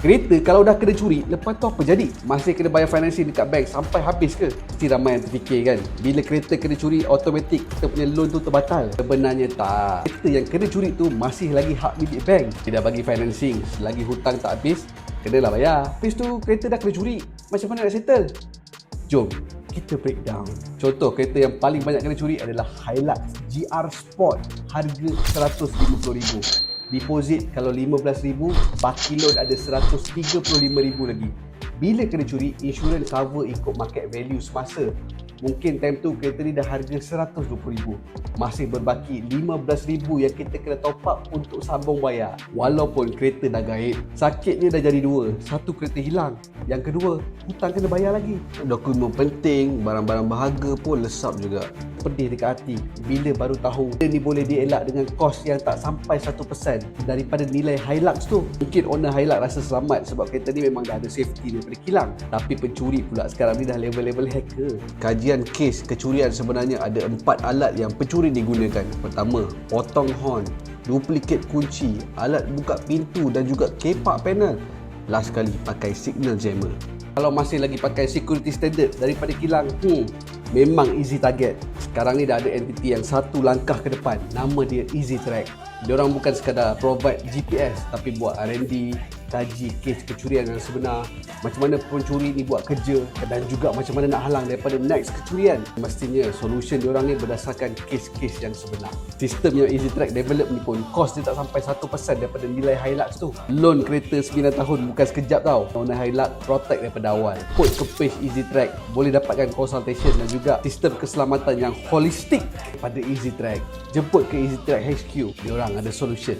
Kereta kalau dah kena curi, lepas tu apa jadi? Masih kena bayar financing dekat bank sampai habis ke? Mesti ramai yang terfikir kan, bila kereta kena curi, automatik kita punya loan tu terbatal. Sebenarnya tak. Kereta yang kena curi tu masih lagi hak milik bank. Dia dah bagi financing, selagi hutang tak habis, kenalah bayar. Habis tu kereta dah kena curi, macam mana nak settle? Jom kita breakdown. Contoh kereta yang paling banyak kena curi adalah Hilux GR Sport, harga RM150,000. Deposit kalau RM15,000, baki loan ada RM135,000 lagi. Bila kena curi, insurans cover ikut market value semasa. Mungkin time tu kereta ni dah harga RM120,000. Masih berbaki RM15,000 yang kita kena top up untuk sambung bayar. Walaupun kereta dah gaib, sakitnya dah jadi dua. Satu, kereta hilang. Yang kedua, hutang kena bayar lagi. Dokumen penting, barang-barang berharga pun lesap juga. Pedih dekat hati bila baru tahu benda ni boleh dielak dengan kos yang tak sampai 1% daripada nilai Hilux tu. Mungkin owner Hilux rasa selamat sebab kereta ni memang dah ada safety daripada kilang. Tapi pencuri pula sekarang ni dah level-level hacker. Kajian kes kecurian sebenarnya ada 4 alat yang pencuri digunakan. Pertama, potong horn, duplicate kunci, alat buka pintu dan juga kepak panel. Last sekali, pakai signal jammer. Kalau masih lagi pakai security standard daripada kilang, memang easy target. Sekarang ni dah ada entiti yang satu langkah ke depan. Nama dia EasyTrack. Diorang bukan sekadar provide GPS tapi buat R&D, kaji kes kecurian yang sebenar, macam mana pencuri ni buat kerja dan juga macam mana nak halang daripada next kecurian. Mestinya solution diorang ni berdasarkan kes-kes yang sebenar. Sistem yang EasyTrack develop ni pun kos dia tak sampai 1% daripada nilai Hilux tu. Loan kereta 9 tahun bukan sekejap tau. Owner Hilux protect daripada awal. Kod ke page EasyTrack, boleh dapatkan consultation dan juga sistem keselamatan yang holistik pada EasyTrack. Jemput ke EasyTrack HQ, diorang ada solution.